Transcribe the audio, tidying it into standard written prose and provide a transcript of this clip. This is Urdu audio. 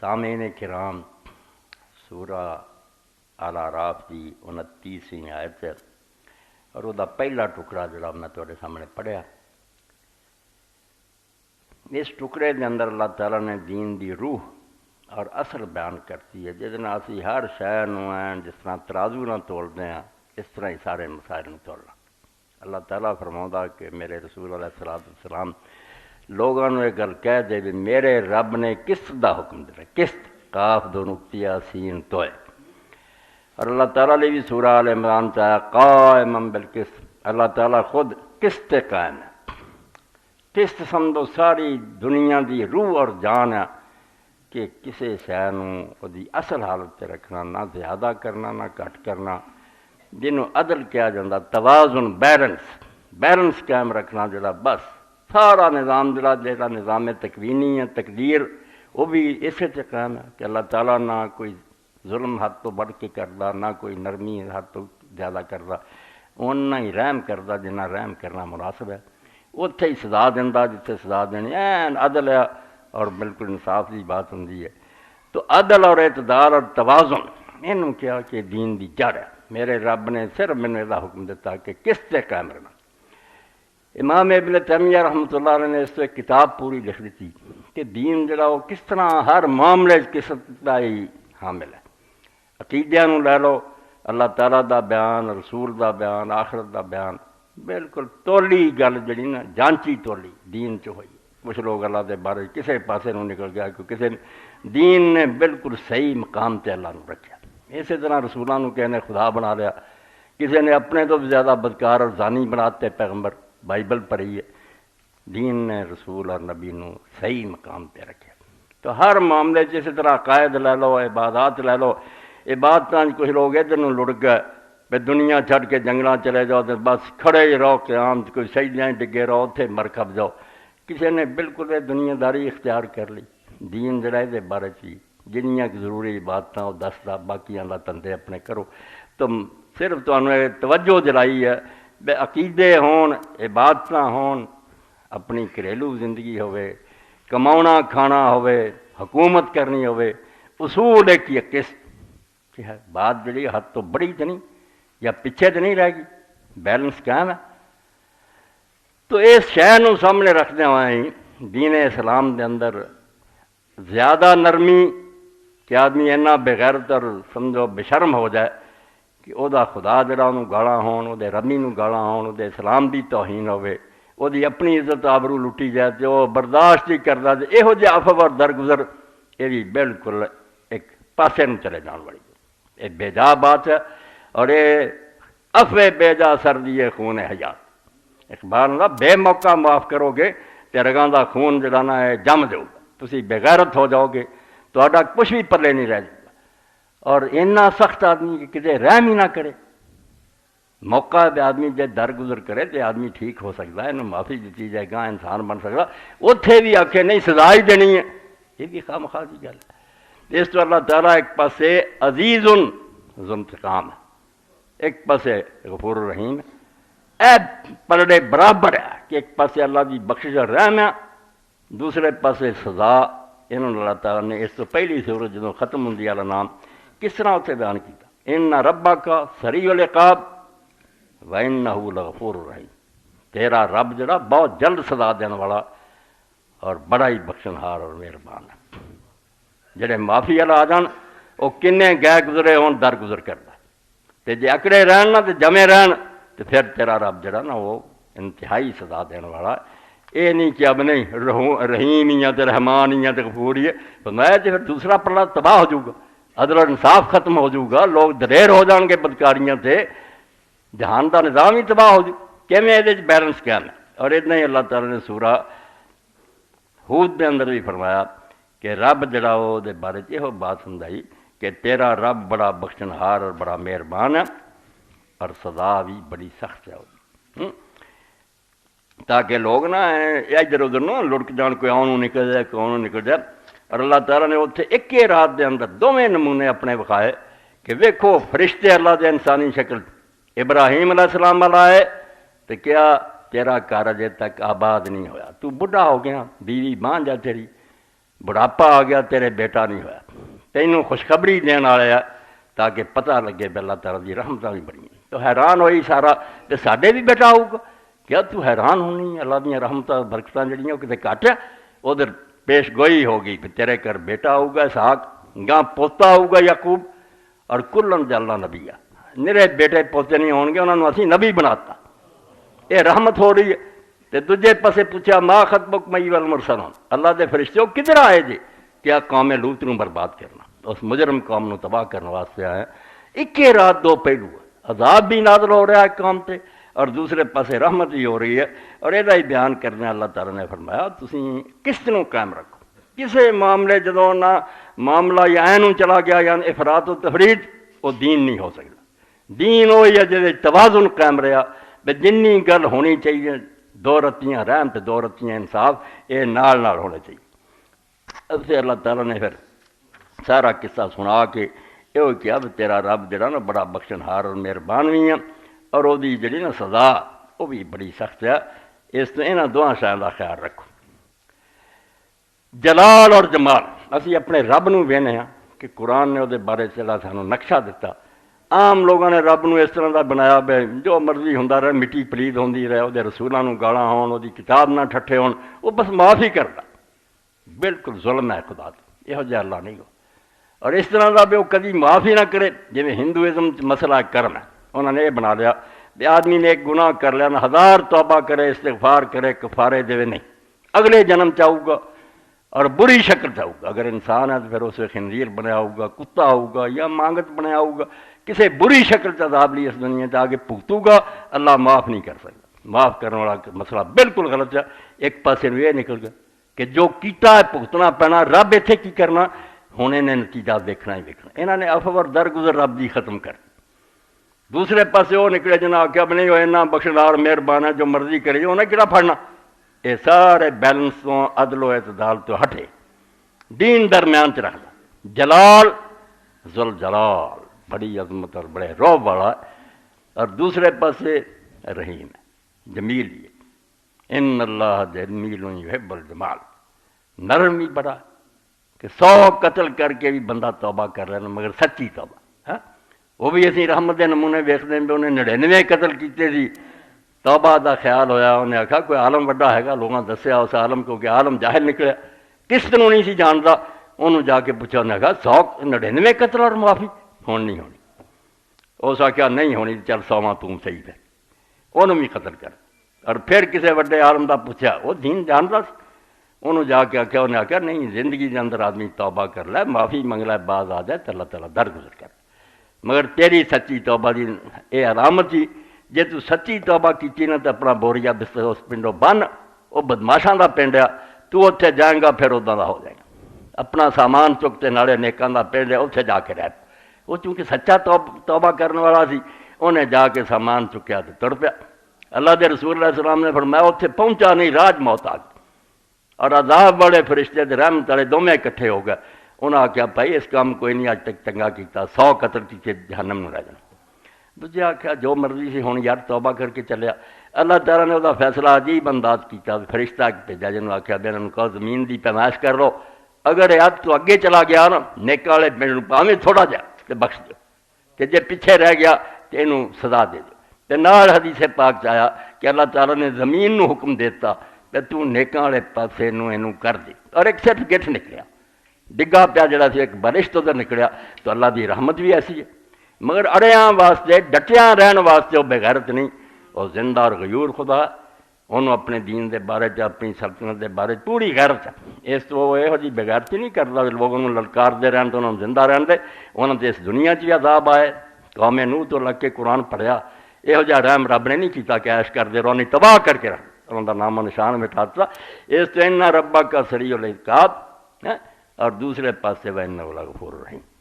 سامعین کرام، سورہ الاعراف کی 29ویں آیت ہے اور وہ پہلا ٹکڑا جڑا میں تھوڑے سامنے پڑھیا، اس ٹکڑے کے اندر اللہ تعالیٰ نے دین دی روح اور اصل بیان کرتی ہے، جس میں اسی ہر شے نوں جس طرح ترازو نہ تولتے ہیں اس طرح ہی سارے مسائل نوں تولنا۔ اللہ تعالیٰ فرماؤں کہ میرے رسول علیہ السلام لوگوں نے یہ گل کہہ دے بھی میرے رب نے قسط دا حکم دیا، قسط قاف دو نقطہ سین توئے، اور اللہ تعالیٰ نے بھی سورہ آل عمران چاہا قائما بالقسط، اللہ تعالیٰ خود قسط قائم ہے۔ قسط سمجھو ساری دنیا دی روح اور جان ہے کہ کسی شے نوں دی اصل حالت تے رکھنا، نہ زیادہ کرنا نہ گھٹ کرنا، جنہوں عدل کیا جاتا، توازن، بیلنس قائم رکھنا، جڑا بس سارا نظام جڑا نظام تکوینی ہے، تقدیر، وہ بھی اسی سے قائم ہے کہ اللہ تعالیٰ نہ کوئی ظلم حد تو بڑھ کے کردا، نہ کوئی نرمی حد تو زیادہ کردا، اُنہ ہی رحم کردا جنہ رحم کرنا مناسب ہے، اتھے ہی سزا دیندا جتھے سزا دینی، عدل ہے اور بالکل انصاف کی بات ہوندی ہے۔ تو عدل اور اعتدال اور توازن انہوں کیا کہ دین دی جڑ ہے۔ میرے رب نے صرف مینوں یہ حکم دیتا کہ قسط تے قائم رہنا۔ امام ابن تیمیہ رحمۃ اللہ علیہ نے اس سے ایک کتاب پوری لکھ دی کہ دین جڑا وہ کس طرح ہر معاملے قسط کا ہی حامل ہے۔ عقیدے نوں لے لو، اللہ تعالیٰ دا بیان، رسول دا بیان، آخرت دا بیان، بالکل تولی گل جڑی نا جانچی تولی دین چ ہوئی۔ کچھ لوگ اللہ دے بارے کسے پاسے نوں نکل گیا کہ کسے دین نے بالکل صحیح مقام تے اللہ نوں رکھیا، اسی طرح رسولاں نوں کہنے خدا بنا لیا، کسی نے اپنے تو بھی زیادہ بدکار اور زانی بناتے پیغمبر، بائبل پڑھی ہے، دین نے رسول اور نبی نوں صحیح مقام تے رکھیا۔ تو ہر معاملے اسی طرح عقائد لے لو، عبادات لے لو، عبادتاں کچھ لوگ ادھر نوں لڑ گئے پہ دنیا چھڈ کے جنگلاں چلے جاؤ تو بس کھڑے ہی رہو قیام، کوئی سجدیاں ڈگے رہو اتھے مر کھپ جاؤ۔ کسی نے بالکل یہ دنیا داری اختیار کر لی، دین جڑا دے بارے چی جنیاں ضروری عبادتاں وہ دسدا، باقی اللہ تندے اپنے کرو۔ تو صرف تمہیں توجہ دلائی ہے بے عقیدے ہون، عبادتاں ہون، اپنی گھریلو زندگی ہوئے، کماؤنا کھانا ہوئے، حکومت کرنی ہوئے، اصول ایک یہ قسط کہ ہے بات جڑی حد تو بڑی تو نہیں یا پیچھے تو نہیں رہ گی، بیلنس قائم ہے۔ تو اس شے نوں سامنے رکھدے ہوئے دین اسلام دے اندر زیادہ نرمی کہ آدمی اینا بغیرت اور سمجھو بے شرم ہو جائے کہ او دا خدا جڑا انہوں گالاں ہون، او دے ربی نوں گالاں ہون، او دے اسلام دی توہین ہوئے، او دی اپنی عزت آبرو لٹی جائے تے او برداشت ہی کردا تے یہو جہا عفو اور درگزر یہ بھی بالکل ایک پاسے نوں چلے جان والی یہ بے جا بات ہے، اور یہ عفو بے جا سردی خون حیات۔ اقبال نے بے موقع معاف کرو گے تے رگاں دا خون جڑا نا ہے جم جاؤ گا، تسی بغیرت ہو جاؤ گے، تہاڈا کچھ بھی پلے نہیں رہ جائے گا۔ اور اتنا سخت آدمی کہ کسی رحم ہی نہ کرے، موقع پہ آدمی جب درگزر کرے تو آدمی ٹھیک ہو سکتا ہے، انہوں معافی دیتی جائے گا، انسان بن سکتا، اتھے بھی آکھے نہیں سزا ہی دینی ہے، یہ بھی خواہ مخواہ کی گل ہے۔ اس تو اللہ تعالیٰ ایک پاسے عزیز ذو انتقام ہے، ایک پاسے غفور الرحیم ہے، اے پلڑے برابر ہے کہ ایک پاسے اللہ کی بخشش اور رحم ہے، دوسرے پاسے سزا۔ انہوں نے اللہ تعالیٰ نے اس تو پہلی سورت جدوں ختم ہوندی والا نام کس طرح اتنے بیان کیتا، ان ربک سریع العقاب وانہ لغفور الرحیم، تیرا رب جڑا بہت جلد سزا دینے والا اور بڑا ہی بخشنہار اور مہربان ہے۔ جڑے معافی والا آ جان وہ کنے گئے گزرے ہون درگزر کرتا، تے جے اکڑے رہن نہ تے جمے رہن تو پھر تیرا رب جڑا نا وہ انتہائی سزا دینے والا ہے۔ یہ نہیں کہ اب نہیں رحیم ہی ہے تے رحمان ہی ہے تے غفور ہی ہے، تو میں پھر دوسرا پلڑا تباہ ہو جاؤ گا، عدل اور انصاف ختم ہو جاؤ گا، لوگ دلیر ہو جان گے بدکاریاں سے، جہان دا نظام ہی تباہ ہو جاؤ، کہ میں یہ بیلنس کیا ہے۔ اور اتنا ہی اللہ تعالیٰ نے سورہ ہود دے اندر بھی فرمایا کہ رب جڑا وہ دے بارے یہ بات سمجھائی کہ تیرا رب بڑا بخشنہار اور بڑا مہربان ہے اور سزا بھی بڑی سخت ہے، تاکہ لوگ نا ادھر ادھر نہ لڑک جان، کوئی آنوں نکل جائے کوئی آنوں نکل جائے۔ اور اللہ تعالیٰ نے اتنے ایک ہی رات دے اندر دونوں نمونے اپنے وکھائے کہ ویکھو فرشتے اللہ دے انسانی شکل ابراہیم علیہ السلام والا آئے تو کیا تیرا گھر اجے تک آباد نہیں ہویا، تو بڑھا ہو گیا، بیوی بان جا تیری، بڑھاپا آ گیا تیرے بیٹا نہیں ہوا، تینوں خوشخبری دین والے ہے تاکہ پتہ لگے بھی اللہ تعالیٰ دی رحمتاں بھی بڑی ہیں۔ تو حیران ہوئی سارا کہ ساڈے بھی بیٹا آؤ گا، کیا تو حیران ہونی اللہ دیاں رحمتاں برکتاں جڑیاں کتے گھٹ ہے؟ ادھر پیش گوئی ہو گئی کہ تیرے گھر بیٹا آؤ گا اسحاق، گاں پوتا آؤ گا یعقوب، اور کلن جعلنا نبی ہے، نرے بیٹے پوتے نہیں ہون گے انہوں نے اسی نبی بناتا، یہ رحمت ہو رہی ہے۔ تے دوجے پاسے پوچھا ما خطبکم ایھا المرسلون، اللہ دے فرشتے کدھر آئے جی؟ کیا قوم لوط نو برباد کرنا، اس مجرم قوم نو تباہ کرنے واسطے آئے۔ ایک رات دو پہلو ہے، عذاب بھی نازل ہو رہا ہے قوم تے اور دوسرے پاسے رحمت بھی ہو رہی ہے، اور یہ ہی بیان کرنے اللہ تعالیٰ نے فرمایا تسی قسط نو قائم رکھو۔ کسے معاملے جدوں نہ معاملہ یا اینوں چلا گیا یا افراط و تفرید، وہ دین نہیں ہو سکتا۔ دین وہی ہے جہدے توازن قائم رہا، بے جنی گل ہونی چاہیے دو رتیاں رحم تے دو رتیاں انصاف، یہ نال نال ہونے چاہیے۔ اب سے اللہ تعالیٰ نے پھر سارا قصہ سنا کے یہ کیا بھی تیرا رب جڑا نا بڑا بخشنہار اور مہربان بھی ہے، اور وہ جڑی نا سزا وہ بھی بڑی سخت ہے۔ اس تو انہاں دونوں شاء کا خیال رکھو، جلال اور جمال۔ اسی اپنے رب نو وینے ہاں کہ قرآن نے وہ بارے چلا سانو نقشہ دیتا۔ عام لوگوں نے رب نو اس طرح دا بنایا بے جو مرضی ہوندا رہے، مٹی پلید ہوندی رہے، وہ رسولاں نو گالاں ہون، وہ کتاب نہ ٹھٹھے ہون، وہ بس معاف ہی کرتا۔ بالکل ظلم ہے خدا تو یہ جہ اللہ نہیں ہو، اور اس طرح کا بھی وہ کبھی معاف ہی نہ کرے۔ جی ہندوازم مسئلہ کرم ہے، انہوں نے یہ بنا لیا بھی آدمی نے ایک گناہ کر لیا نا ہزار توبہ کرے استغفار کرے کفارے دے نہیں، اگلے جنم چاہوں گا اور بری شکل چاہوں گا۔ اگر انسان ہے تو پھر اسے خنزیر بنیا ہوگا، کتا ہوگا یا مانگت بنیا ہوگا، کسی بری شکل سے عذاب لی اس دنیا سے آگے بھگتوں گا، اللہ معاف نہیں کر سکتا۔ معاف کرنے والا مسئلہ بالکل غلط ہے۔ ایک پاسے یہ نکل گیا کہ جو کیتا ہے بھگتنا پینا، رب اتنے کی کرنا ہوں انہیں نتیجہ دیکھنا ہی دیکھنا۔ انہوں نے افور درگزر رب دی ختم کر۔ دوسرے پاسے وہ نکلے جنہیں آخیا بھی نہیں وہ اینا بخشنہار مہربان ہے جو مرضی کرے، انہیں کہڑا پھڑنا۔ یہ سارے بیلنس تو عدل و اعتدال تو ہٹے، دین درمیان چ رکھنا۔ جلال ذل جلال بڑی عظمت اور بڑے روب والا، اور دوسرے پاسے رحیم ہے، جمیل ہی ہے۔ ان اللہ جمیل یحب الجمال، نرم ہی بڑا کہ 100 قتل کر کے بھی بندہ توبہ کر لینا مگر سچی توبہ۔ وہ بھی اسی رحمت دے نمونے ویکھتے ہیں بھی انہیں 99 قتل کیتے تھی، توبہ دا خیال ہویا، انہیں آخا کوئی عالم بڑا ہے گا، لوگوں نے دسیا اس عالم کو کہ عالم جاہل نکلیا، کس طرح نہیں سی جانتا، انہوں جا کے پوچھا، انہیں کہا 199 قتل اور معافی ہون نہیں ہونی۔ اس آخیا نہیں ہونی، چل 100واں تم صحیح ہے، انہوں بھی قتل کر۔ اور پھر کسی وڈے عالم دا پوچھا، وہ دین جانتا سی، انہوں جا کے آخیا، انہیں آخیا نہیں، زندگی کے اندر آدمی توبہ کر لے، معافی منگ لے، باز آ جائے تو اللہ تعالیٰ درگزر کر۔ مگر تیری سچی توبہ دی یہ علامت ہی، جے تو سچی توبہ کیتی نا تو اپنا بوریا بستر اس پنڈوں بن، وہ بدماشاں دا پنڈ ہے، تو اتنے جائیں گا پھر ادا دا ہو جائے گا۔ اپنا سامان چکتے نالے نیکاں دا پنڈ ہے، اتنے جا کے رہ۔ وہ چونکہ سچا توبہ کرنے والا سی، انہیں جا کے سامان چکیا تو تر پیا۔ اللہ دے رسول علیہ السلام نے فرمایا اتنے پہنچا نہیں، راج موت آ گئی، اور عذاب والے فرشتے دے رحمت والے دونوں اکٹھے ہو گئے۔ انہوں نے کہا بھائی اس کام کوئی نہیں اج تک چنگا کیتا، 100 قتل کیتے جہنم میں رہ جانا۔ دوجے آخیا جو مرضی سی ہوں یار توبہ کر کے چلیا۔ اللہ تعالیٰ نے وہ فیصلہ عجیب انداز کیا، فرشتہ بھیجا جنہوں آخیا بھی انہوں کہو زمین دی پیمائش کر لو، اگر اب تو اگے چلا گیا نا نیک والے پنڈ پاویں تھوڑا جا تو بخش دو، کہ جے پیچھے رہ گیا تو انہوں سزا دے دو۔ تے نال حدیث پاک چایا کہ اللہ تعالیٰ نے زمین نو حکم دیتا کہ تو نیکاں والے پاسے انہوں کر دے، اور ایک سرٹیفکیٹ نکلیا ڈگا پیا جڑا سی ایک بارش تو نکلیا۔ تو اللہ دی رحمت بھی ایسی ہے، مگر اڑیاں واسطے ڈٹیاں رہن واسطے وہ بغیرت نہیں، وہ زندہ اور غیور خدا، انہوں اپنے دین دے بارے چ اپنی سلطنت دے بارے پوری غیرت ہے۔ اس تو وہ یہو جی بغیرتی نہیں کرتا لوگوں کو للکار دے رہن تو انہوں زندہ رہن دے، انہوں نے اس دنیا چ بھی عذاب آئے۔ قوم نوح تو لگ کے قرآن پڑھیا، یہو جہا رحم رب نے نہیں کیتا کہ عیش کر دے رونی تباہ کر کے رکھ انہوں کا نام و نشان مٹاتا۔ اس تو انہا ربا کا سریع العقاب، اور دوسرے پاسے وہ انہا غفور الرحیم۔